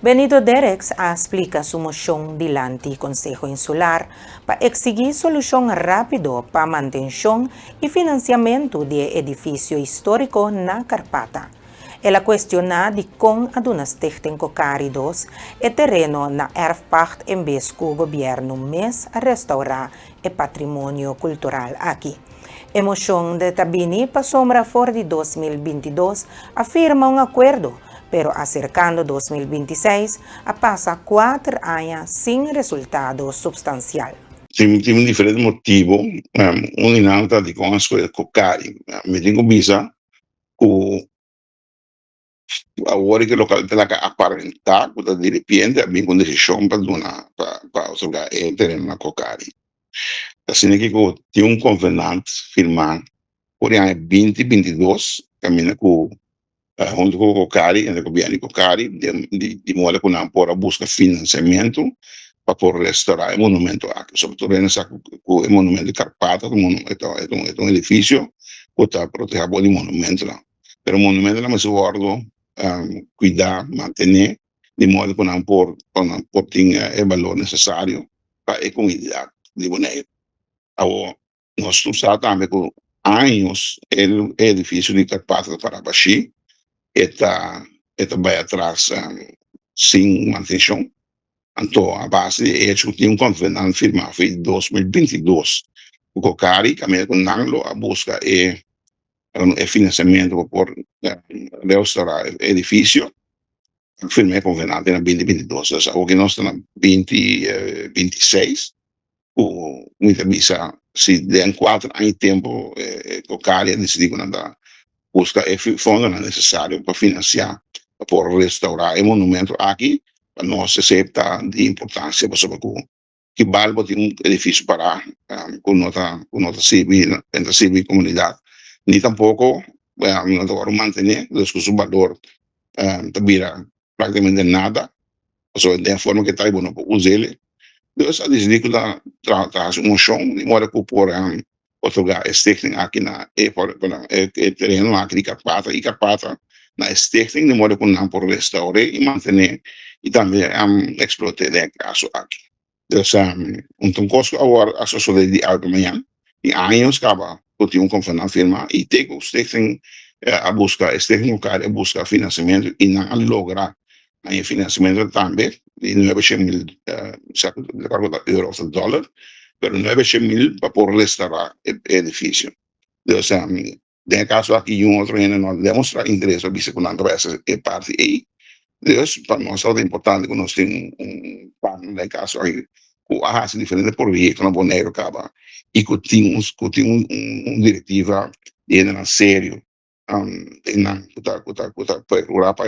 Benito Derex explica su moción dilante Consejo Insular para exigir solución rápido para mantención y financiamiento de edificio histórico na Carpata. Ela questiona de com adunas técnico cáridos e terreno na erfpacht em vez que o governo mês a restaurar o patrimônio cultural aqui. Emoção de Tabini para sombra fora de 2022 afirma um acordo, pero acercando 2026 a passa 4 anos sem resultado substancial. Tem diferente motivo, um inalta de com as coisas cocari, me tenho visa que agora que o local te la aparentar, que de repente a mim com decisão para donar para o lugar é terreno na cocari. Assim que tem convenante firmado por ano 2022, caminha com junto com o Cocari, o governo de Cocari, de modo que não pode buscar financiamento para poder restaurar o monumento aqui. Sobretudo nessa o monumento de Carpata, é um edifício que está protegido do monumento lá. Mas o monumento não se guarda, cuidar, manter, de modo que não pode ter o valor necessário para a comunidade de Bonaire. Agora, nós sabemos também que há anos o edifício de Carpata para Baxi, está vai atrás sem manutenção. Então, a base de hecho tem convenante firmado em 2022. O Cocari, caminha com Nanglo, a busca é financiamento para restaurar o edifício. Firmei convenante em 2022. O que nós estamos em 2026, muita visa, se der 4 anos de tempo, o Cocari decidiu que não dá. Busca fundo necessário para financiar, para poder restaurar o monumento aqui, para nós aceitar de importância, que Balbo tem edifício para com nota civil, entre civil e comunidade. Nem tampouco agora manter o valor também praticamente nada, só da forma que está bom para usar ele. Então, a decidir que traz um chão, de modo que por outro lugar, técnico aqui na terreno aqui de Carpata, e Carpata na técnico, de modo que não por restaurar e manter, e também explorar o caso aqui. Então, conosco agora, a sociedade de Alto-Manhã, em anos, acaba com confiança firma, e tem os técnicos a buscar, técnico a buscar financiamento, e não lograr financiamento também, de 900 mil euros ou dólares, pero 900 mil para poder restaurar el edificio. Entonces, de caso aquí un otro género no demuestra interés a vice con la cabeza de parte ahí. Entonces, para nosotros es importante que nos tenga un plan de caso ahí, que hace diferente por vía con la bonera acaba, y que tenga una directiva en serio, para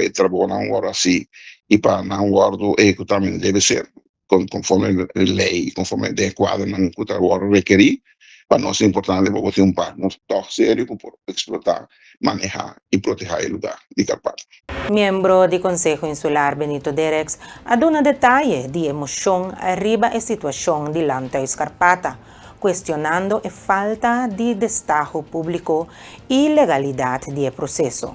el trabajo ahora sí, y para no guardo, que también debe ser conforme a lei, conforme de quadro não que agora requerir, para nós é importante porque ter partner tão sério para explotar, manejar e proteger o lugar de Carpata. Miembro do Consejo Insular Benito Derex aduna detalhe de emoção arriba a situação dilante da Carpata, questionando a falta de destajo público e legalidade do processo.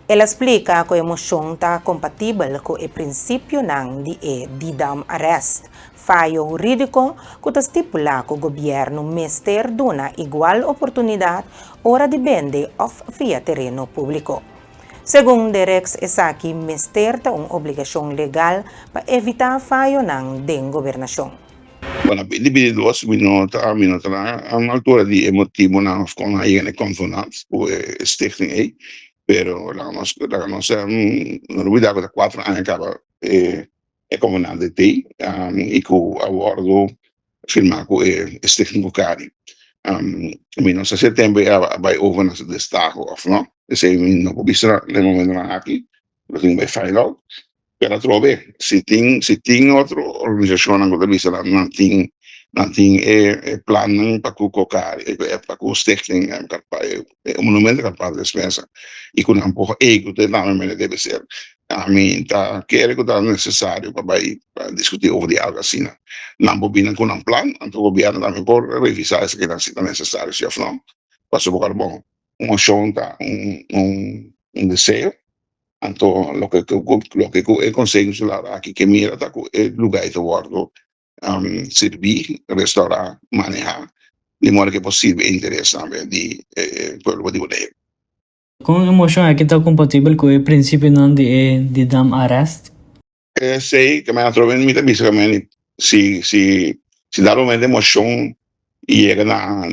Ela explica que a emoção está compatível com o princípio de didam arrest, fallo jurídico que estipula que o governo mester dona igual oportunidade ora de vender of via terreno público. Segundo Derex, essa aqui mester tem uma obrigação legal para evitar fallo na governação. Bueno, di dos minutos a una altura di emotivo con la confonanza, pues técnico, pero la conoce una vida de 4 años acaba como nada de ti, y que abordo firmar con es técnico cari. No sé si tempo vai over na destajo of no, se no può essere nel momento aquí, lo tengo vai file out. Per trove, se tem outra organização na Guatemala, não tem plano para colocar, para os técnicos, o monumento capaz de dispensa, e com um pouco ego, também deve ser. A mim, quer que está necessário para discutir over algo assim, não bobina com um plano, então o governo também pode revisar se é necessário, se não, para suportar bom, uma chonta, um desejo, Anto lo que el Consejo Insular aquí que mira está el lugar de guardo servir, restaurar, manejar, de modo que possível interesse de pueblo de Bonaire. Com emoção é que está compatível com o princípio não de dam arrest? Sei que me trove in mita bisa que si dá uma emoção e chega na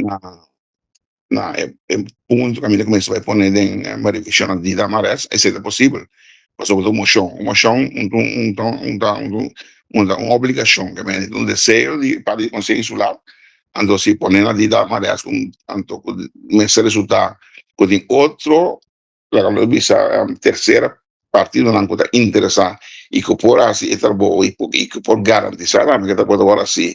punto que a gente começa a pôr em uma revisão de dar marés, é sempre possível. Mas sobretudo emoção, uma obrigação que a gente um desejo de para o Conselho Insular, então se põe na de dar marés com tanto esse resultado com outro, la bisa terceira partido não está interessado e que por assim é bom e que por garantizar que está por agora assim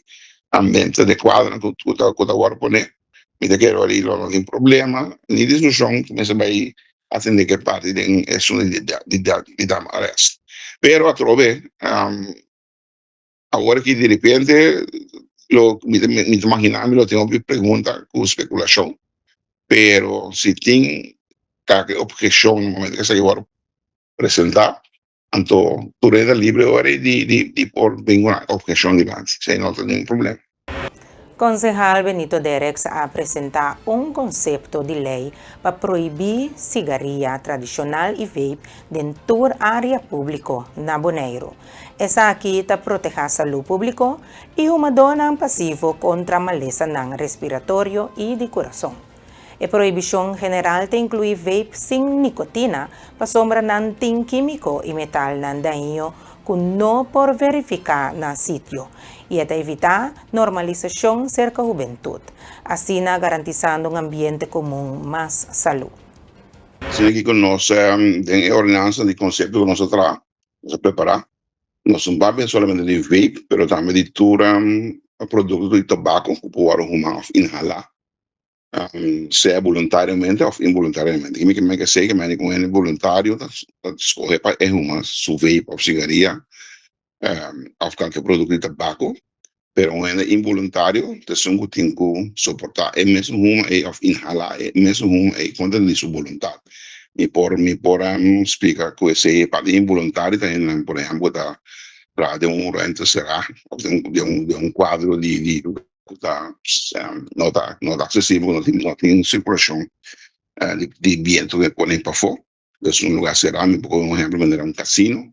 ambiente adequado que está agora poner mi quiero ir no tem problema ni discussão começa vai atender que parte de isso de dar arrest pero a trove agora que de repente me imaginando lo tenho que pergunta com especulação pero se tem qualquer objeção no momento que se agora apresentar tanto tu eres libre ahora de por ninguna objeción delante, si no tem nenhum problema. Concejal Benito Derex apresenta um conceito de lei para proibir cigarrilha tradicional e vape dentro da área pública na Bonaire. Essa aqui está proteger a saúde pública e uma dona passivo contra maleza não respiratório e de coração. A proibição general te inclui vape sem nicotina para sombra não tem químico e metal não daño que não por verificar na sítio e até evitar normalização cerca da juventude, assim garantizando um ambiente comum mais saúde. Sim, aqui com nós tem ordenança de conceito que nós preparar. Nós não vamos somente de vape, mas também de todo produto de tabaco que pode inhalar. Seja voluntariamente ou involuntariamente. E me que sei que me com ele voluntário, escolher para su vape ou cigarrilha, ou qualquer produto de tabaco, pero ele involuntário, então que tem que suportar, é mesmo ou inhalar, é mesmo quando de sua vontade. Me por explicar que esse parte involuntário, por exemplo, de renta será, de quadro de não está acessível, não tem circulação de viento que põe para fora. Então, lugar cerrado, por exemplo, vender casino,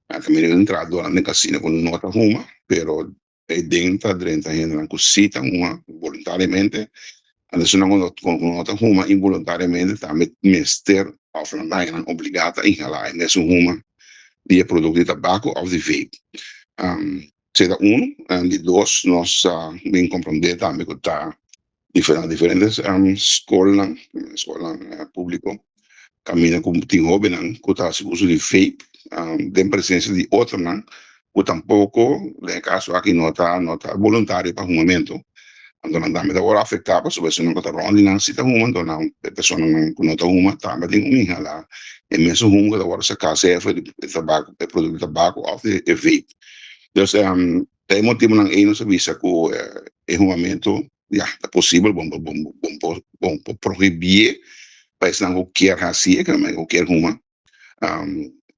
também entrar durante o casino com nota uma, pero dentro a gente não cita uma voluntariamente, adesso não com nota uma involuntariamente, também mister of não obrigada a inhalar nessa uma de produto de tabaco ou de vape. Será de dois, nós bem compreender também que está diferentes escolas públicas caminham com tem jovens que está se uso de vape, tem presença de outros que tampouco, no caso aqui não está voluntário para o momento, então não também agora afetar para saber se não está ronde não se está então não a pessoa não está uma também tem inhalar é mesmo que agora se casa é de tabaco, de produto de tabaco ou de vape. Dus tem motivo não é nossa visa que é momento é possível bom proibir para não qualquer assim que não qualquer uma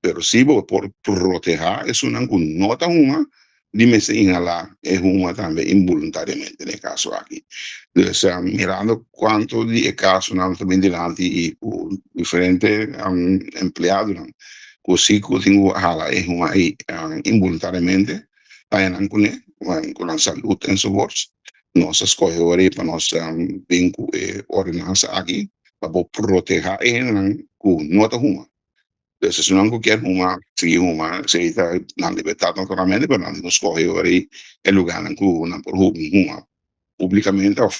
pero se por proteger isso não nota uma de me se inhalar é uma também involuntariamente no caso aqui. Dus mirando quanto de caso não também delante e o diferente empleado não que se que tenho hala é uma involuntariamente tayanan com a saúde em suporte nós escolhemos para nós bem ordenança aqui para proteger com nota uma. Então, se não qualquer uma, se está na liberdade naturalmente, mas não escolhemos o lugar que não por uma publicamente ou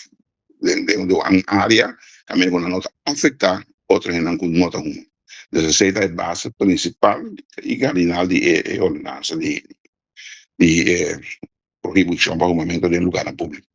de uma área também com a nota afetar outra gente com nota uma. Então, essa é a base principal e cardinal de ordenança de proibição para o momento de lugar público.